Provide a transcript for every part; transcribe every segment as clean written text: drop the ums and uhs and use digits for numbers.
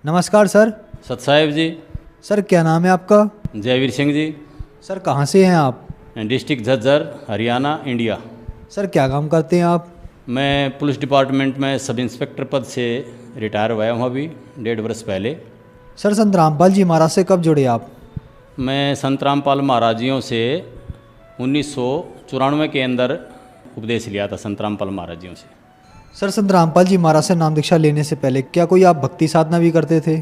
नमस्कार सर। सत साहेब जी। सर क्या नाम है आपका? जयवीर सिंह जी। सर कहाँ से हैं आप? District Jhajjar, Haryana, India. Sir क्या काम करते हैं आप? मैं पुलिस डिपार्टमेंट में सब इंस्पेक्टर पद से रिटायर हुआ हूँ अभी 1.5 वर्ष पहले। सर संत रामपाल जी महाराज से कब जुड़े आप? मैं संत रामपाल महाराजियों से 1994 के अंदर उपदेश लिया था, संत रामपाल महाराजियों से। सर संत रामपाल जी महाराज से नाम दीक्षा लेने से पहले क्या कोई आप भक्ति साधना भी करते थे?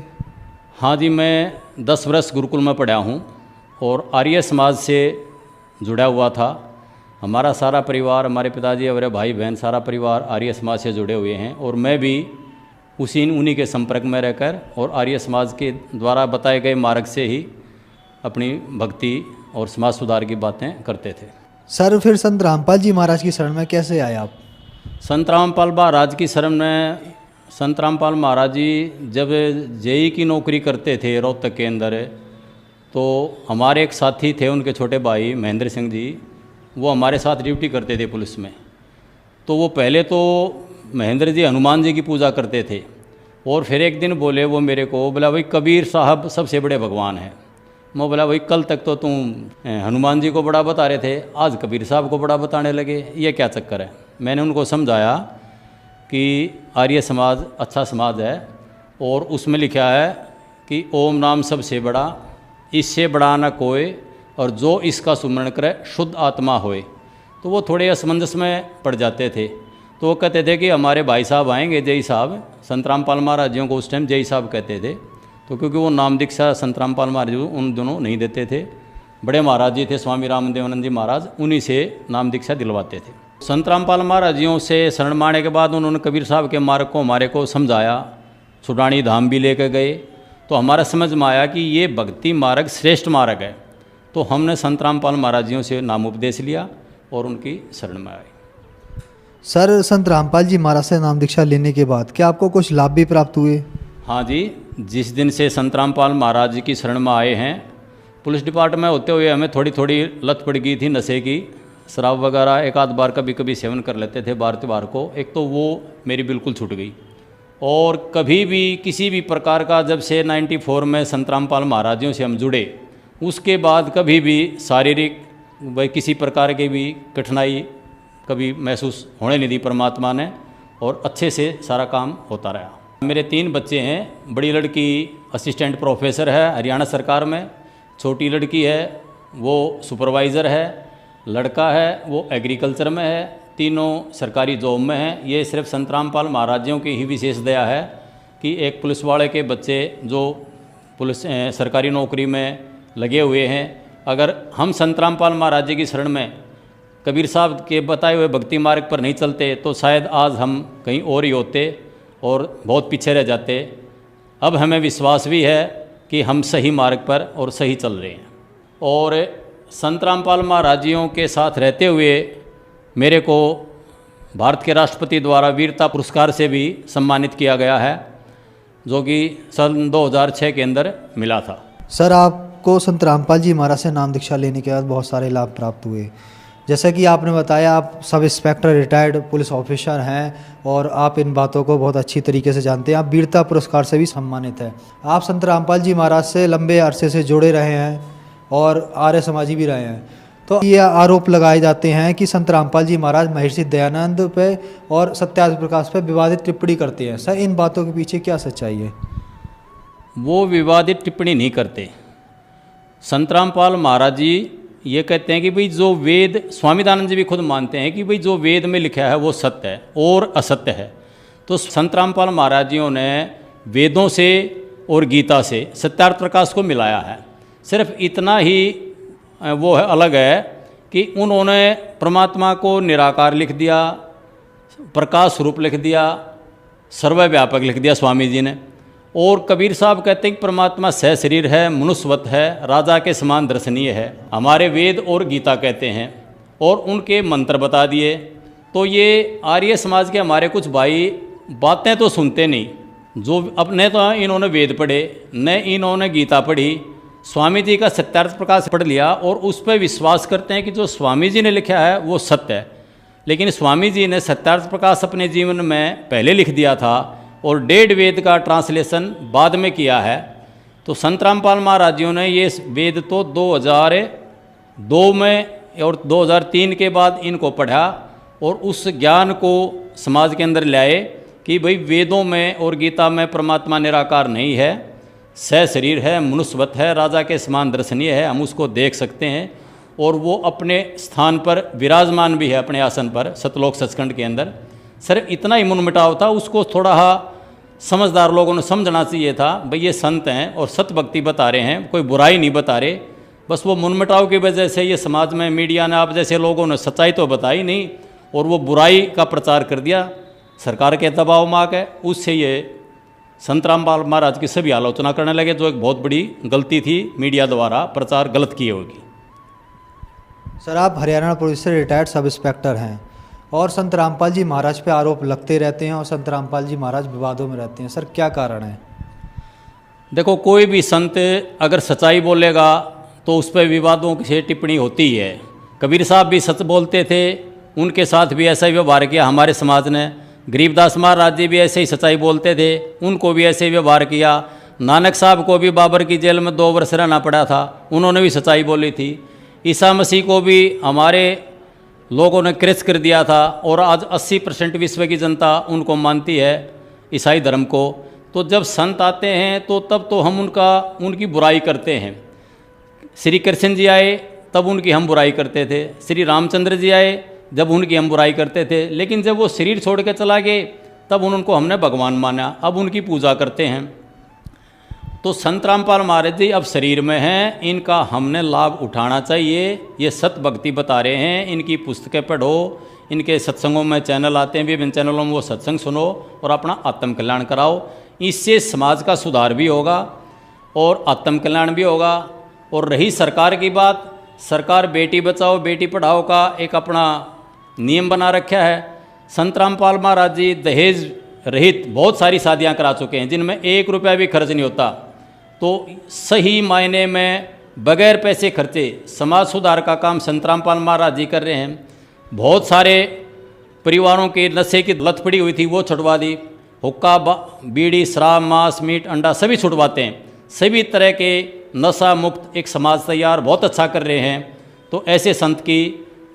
हाँ जी, मैं 10 वर्ष गुरुकुल में पढ़ा हूँ और आर्य समाज से जुड़ा हुआ था। हमारा सारा परिवार, हमारे पिताजी, हमारे भाई बहन, सारा परिवार आर्य समाज से जुड़े हुए हैं और मैं भी उन्हीं के संपर्क में रहकर और आर्य समाज के द्वारा बताए गए मार्ग से ही अपनी भक्ति और समाज सुधार की बातें करते थे। सर फिर संत रामपाल जी महाराज की शरण में कैसे आए आप? संत रामपाल महाराज की शरण में संत रामपाल महाराज जी जब जेई की नौकरी करते थे रोहतक के अंदर, तो हमारे एक साथी थे, उनके छोटे भाई महेंद्र सिंह जी, वो हमारे साथ ड्यूटी करते थे पुलिस में। तो वो पहले तो महेंद्र जी हनुमान जी की पूजा करते थे और फिर एक दिन बोले वो मेरे को, बोला भाई कबीर साहब सबसे बड़े भगवान हैं। मैं बोला भाई कल तक तो तुम हनुमान जी को बड़ा बता रहे थे, आज कबीर साहब को बड़ा बताने लगे, ये क्या चक्कर है? मैंने उनको समझाया कि आर्य समाज अच्छा समाज है और उसमें लिखा है कि ओम नाम सबसे बड़ा, इससे बड़ा न कोई, और जो इसका सुमरण करे शुद्ध आत्मा होए। तो वो थोड़े असमंजस में पड़ जाते थे। तो वो कहते थे कि हमारे भाई साहब आएंगे, जय साहब, संत रामपाल महाराज जी को उस टाइम जय साहब कहते थे। तो क्योंकि वो नाम दीक्षा संत रामपाल महाराज जी उन दोनों नहीं देते थे, बड़े महाराज जी थे स्वामी रामदेवानंद जी महाराज, उन्हीं से नाम दीक्षा दिलवाते थे। संत रामपाल महाराज जियों से शरण माने के बाद उन्होंने कबीर साहब के मार्ग को हमारे को समझाया, छुड़ानी धाम भी लेकर गए। तो हमारा समझ में आया कि ये भक्ति मार्ग श्रेष्ठ मार्ग है। तो हमने संत रामपाल महाराज जियों से नाम उपदेश लिया और उनकी शरण में आए। सर संत रामपाल जी महाराज से नाम दीक्षा लेने के बाद क्या आपको कुछ लाभ भी प्राप्त हुए? हाँ जी, जिस दिन से संत रामपाल महाराज जी की शरण में आए हैं, पुलिस डिपार्टमेंट में होते हुए हमें थोड़ी थोड़ी लत पड़ गई थी नशे की, शराब वगैरह एक आध बार कभी कभी सेवन कर लेते थे बार त्योहार को। एक तो वो मेरी बिल्कुल छूट गई और कभी भी किसी भी प्रकार का, जब से 94 में संत रामपाल महाराजियों से हम जुड़े, उसके बाद कभी भी शारीरिक भाई किसी प्रकार की भी कठिनाई कभी महसूस होने नहीं दी परमात्मा ने, और अच्छे से सारा काम होता रहा। मेरे 3 बच्चे हैं। बड़ी लड़की असिस्टेंट प्रोफेसर है हरियाणा सरकार में, छोटी लड़की है वो सुपरवाइज़र है, लड़का है वो एग्रीकल्चर में है, तीनों सरकारी जॉब में हैं। ये सिर्फ संत रामपाल महाराजियों की ही विशेष दया है कि एक पुलिस वाले के बच्चे जो पुलिस सरकारी नौकरी में लगे हुए हैं, अगर हम संत रामपाल महाराज जी की शरण में कबीर साहब के बताए हुए भक्ति मार्ग पर नहीं चलते तो शायद आज हम कहीं और ही होते और बहुत पीछे रह जाते। अब हमें विश्वास भी है कि हम सही मार्ग पर और सही चल रहे हैं। और संत रामपाल महाराजियों के साथ रहते हुए मेरे को भारत के राष्ट्रपति द्वारा वीरता पुरस्कार से भी सम्मानित किया गया है, जो कि सन 2006 के अंदर मिला था। सर आपको संत रामपाल जी महाराज से नाम दीक्षा लेने के बाद बहुत सारे लाभ प्राप्त हुए। जैसा कि आपने बताया आप sub inspector retired police officer हैं और आप इन बातों को बहुत अच्छी तरीके से जानते हैं। आप वीरता पुरस्कार से भी सम्मानित हैं। आप संत रामपाल जी महाराज से लंबे अरसे से जुड़े रहे हैं और आर्य समाजी भी रहे हैं। तो ये आरोप लगाए जाते हैं कि संत रामपाल जी महाराज महर्षि दयानंद पे और सत्याग्रह प्रकाश पे विवादित टिप्पणी करते हैं। सर इन बातों के पीछे क्या सच्चाई है? वो विवादित टिप्पणी नहीं करते। संत रामपाल महाराज जी ये कहते हैं कि भाई जो वेद, स्वामी दयानंद जी भी खुद मानते हैं कि भाई जो वेद में लिखा है वो सत्य है और असत्य है। तो संत रामपाल महाराज जियों ने वेदों से और गीता से सत्यार्थ प्रकाश को मिलाया है। सिर्फ इतना ही वो है अलग है कि उन्होंने परमात्मा को निराकार लिख दिया, प्रकाश स्वरूप लिख दिया, सर्वव्यापक लिख दिया स्वामी जी ने। और कबीर साहब कहते हैं कि परमात्मा सह शरीर है, मनुष्यवत है, राजा के समान दर्शनीय है। हमारे वेद और गीता कहते हैं और उनके मंत्र बता दिए। तो ये आर्य समाज के हमारे कुछ भाई बातें तो सुनते नहीं, जो अपने तो इन्होंने वेद पढ़े न इन्होंने गीता पढ़ी, स्वामी जी का सत्यार्थ प्रकाश पढ़ लिया और उस पर विश्वास करते हैं कि जो स्वामी जी ने लिखा है वो सत्य है। लेकिन स्वामी जी ने सत्यार्थ प्रकाश अपने जीवन में पहले लिख दिया था और 1.5 वेद का ट्रांसलेशन बाद में किया है। तो संत रामपाल महाराज जी ने ये वेद तो 2002 में और 2003 के बाद इनको पढ़ा और उस ज्ञान को समाज के अंदर लाए कि भाई वेदों में और गीता में परमात्मा निराकार नहीं है, सह शरीर है, मनुष्यवत है, राजा के समान दर्शनीय है, हम उसको देख सकते हैं और वो अपने स्थान पर विराजमान भी है, अपने आसन पर सतलोक सचखंड के अंदर। सर इतना ही मनमुटाव था, उसको थोड़ा समझदार लोगों ने समझना चाहिए था भाई ये संत हैं और सत भक्ति बता रहे हैं, कोई बुराई नहीं बता रहे। बस वो मनमुटाव की वजह से ये समाज में मीडिया ने, आप जैसे लोगों ने सच्चाई तो बताई नहीं और वो बुराई का प्रचार कर दिया, सरकार के दबाव में आके उससे ये संत रामपाल महाराज की सभी आलोचना करने लगे, जो एक बहुत बड़ी गलती थी, मीडिया द्वारा प्रचार गलत किए होगी। सर आप हरियाणा पुलिस से रिटायर्ड सब इंस्पेक्टर हैं और संत रामपाल जी महाराज पे आरोप लगते रहते हैं और संत रामपाल जी महाराज विवादों में रहते हैं, सर क्या कारण है? देखो कोई भी संत अगर सच्चाई बोलेगा तो उस पर विवादों से टिप्पणी होती है। कबीर साहब भी सच बोलते थे, उनके साथ भी ऐसा ही व्यवहार किया हमारे समाज ने। गरीबदास महाराज जी भी ऐसे ही सच्चाई बोलते थे, उनको भी ऐसे ही व्यवहार किया। नानक साहब को भी बाबर की जेल में 2 वर्ष रहना पड़ा था, उन्होंने भी सच्चाई बोली थी। ईसा मसीह को भी हमारे लोगों ने क्रेच कर दिया था और आज 80% विश्व की जनता उनको मानती है, ईसाई धर्म को। तो जब संत आते हैं तो तब तो हम उनकी बुराई करते हैं। श्री कृष्ण जी आए तब उनकी हम बुराई करते थे, श्री रामचंद्र जी आए जब उनकी हम बुराई करते थे, लेकिन जब वो शरीर छोड़ के चला गए तब उनको हमने भगवान माना, अब उनकी पूजा करते हैं। तो संत रामपाल महाराज जी अब शरीर में हैं, इनका हमने लाभ उठाना चाहिए। ये सत भक्ति बता रहे हैं, इनकी पुस्तकें पढ़ो, इनके सत्संगों में चैनल आते हैं, विभिन्न चैनलों में वो सत्संग सुनो और अपना आत्म कल्याण कराओ। इससे समाज का सुधार भी होगा और आत्म कल्याण भी होगा। और रही सरकार की बात, सरकार बेटी बचाओ बेटी पढ़ाओ का एक अपना नियम बना रखा है। संत रामपाल महाराज जी दहेज रहित बहुत सारी शादियां करा चुके हैं, जिनमें 1 रुपया भी खर्च नहीं होता। तो सही मायने में बगैर पैसे खर्चे समाज सुधार का काम संत रामपाल महाराज जी कर रहे हैं। बहुत सारे परिवारों के नशे की लत पड़ी हुई थी, वो छुड़वा दी। हुक्का, बीड़ी, शराब, मांस, मीट, अंडा सभी छुड़वाते हैं। सभी तरह के नशा मुक्त एक समाज तैयार बहुत अच्छा कर रहे हैं। तो ऐसे संत की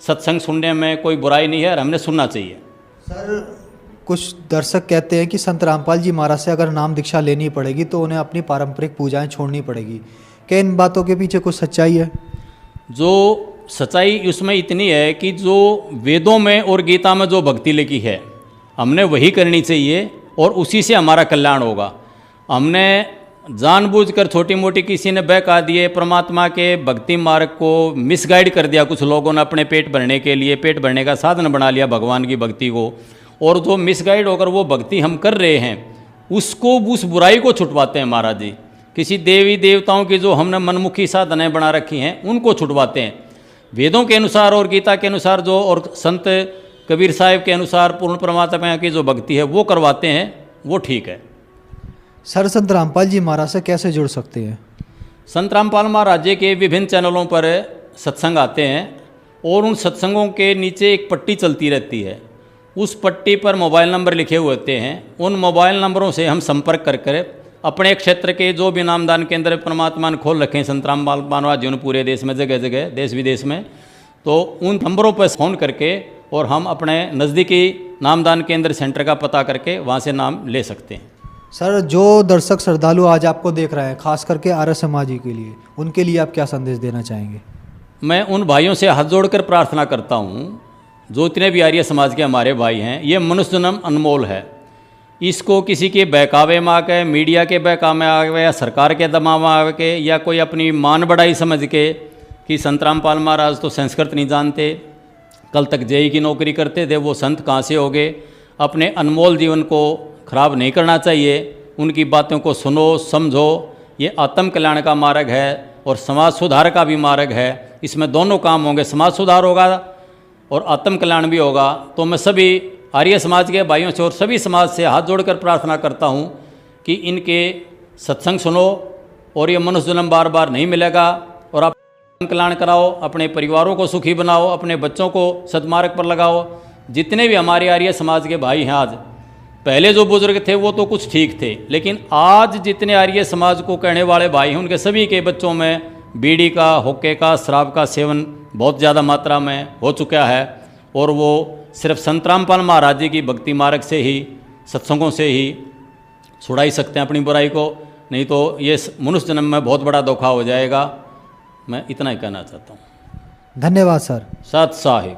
सत्संग सुनने में कोई बुराई नहीं है और हमने सुनना चाहिए। सर कुछ दर्शक कहते हैं कि संत रामपाल जी महाराज से अगर नाम दीक्षा लेनी पड़ेगी तो उन्हें अपनी पारंपरिक पूजाएं छोड़नी पड़ेगी, क्या इन बातों के पीछे कुछ सच्चाई है? जो सच्चाई उसमें इतनी है कि जो वेदों में और गीता में जो भक्ति लिखी है हमने वही करनी चाहिए और उसी से हमारा कल्याण होगा। हमने जानबूझकर छोटी मोटी किसी ने बहका दिए परमात्मा के भक्ति मार्ग को मिसगाइड कर दिया, कुछ लोगों ने अपने पेट भरने के लिए, पेट भरने का साधन बना लिया भगवान की भक्ति को। और जो मिसगाइड होकर वो भक्ति हम कर रहे हैं उसको, उस बुराई को छुटवाते हैं महाराज जी। किसी देवी देवताओं की जो हमने मनमुखी साधनाएं बना रखी हैं उनको छुटवाते हैं। वेदों के अनुसार और गीता के अनुसार जो, और संत कबीर साहिब के अनुसार पूर्ण परमात्मा की जो भक्ति है वो करवाते हैं, वो ठीक है। सर संत रामपाल जी महाराज से कैसे जुड़ सकते हैं? संत रामपाल महाराज जी के विभिन्न चैनलों पर सत्संग आते हैं और उन सत्संगों के नीचे एक पट्टी चलती रहती है। उस पट्टी पर मोबाइल नंबर लिखे हुए होते हैं। उन मोबाइल नंबरों से हम संपर्क कर अपने क्षेत्र के जो भी नामदान केंद्र परमात्मा ने खोल रखे हैं संत रामपाल महाराज जी ने पूरे देश में, जगह जगह देश विदेश में, तो उन नंबरों पर फ़ोन करके और हम अपने नज़दीकी नामदान केंद्र सेंटर का पता करके वहाँ से नाम ले सकते हैं। सर जो दर्शक श्रद्धालु आज आपको देख रहे हैं, खास करके आर्य समाजी के लिए, उनके लिए आप क्या संदेश देना चाहेंगे? मैं उन भाइयों से हाथ जोड़कर प्रार्थना करता हूँ, जो इतने भी आर्य समाज के हमारे भाई हैं, ये मनुष्य जन्म अनमोल है। इसको किसी के बहकावे में आके, मीडिया के बहकावे में आके या सरकार के दबाव में आके या कोई अपनी मान बढ़ाई समझ के कि संत रामपाल महाराज तो संस्कृत नहीं जानते, कल तक जेई की नौकरी करते थे, वो संत कहाँ से हो गए। अपने अनमोल जीवन को खराब नहीं करना चाहिए। उनकी बातों को सुनो, समझो। ये आत्म कल्याण का मार्ग है और समाज सुधार का भी मार्ग है। इसमें दोनों काम होंगे, समाज सुधार होगा और आत्म कल्याण भी होगा। तो मैं सभी आर्य समाज के भाइयों से और सभी समाज से हाथ जोड़कर प्रार्थना करता हूँ कि इनके सत्संग सुनो और ये मनुष्य जन्म बार बार नहीं मिलेगा और आप कल्याण कराओ, अपने परिवारों को सुखी बनाओ, अपने बच्चों को सद्मार्ग पर लगाओ। जितने भी हमारे आर्य समाज के भाई हैं आज, पहले जो बुजुर्ग थे वो तो कुछ ठीक थे, लेकिन आज जितने आर्य समाज को कहने वाले भाई हैं उनके सभी के बच्चों में बीड़ी का, हुक्के का, शराब का सेवन बहुत ज़्यादा मात्रा में हो चुका है। और वो सिर्फ संत रामपाल महाराज जी की भक्ति मार्ग से ही, सत्संगों से ही छुड़ा ही सकते हैं अपनी बुराई को, नहीं तो ये मनुष्य जन्म में बहुत बड़ा धोखा हो जाएगा। मैं इतना ही कहना चाहता हूँ। धन्यवाद सर। सत साहिब।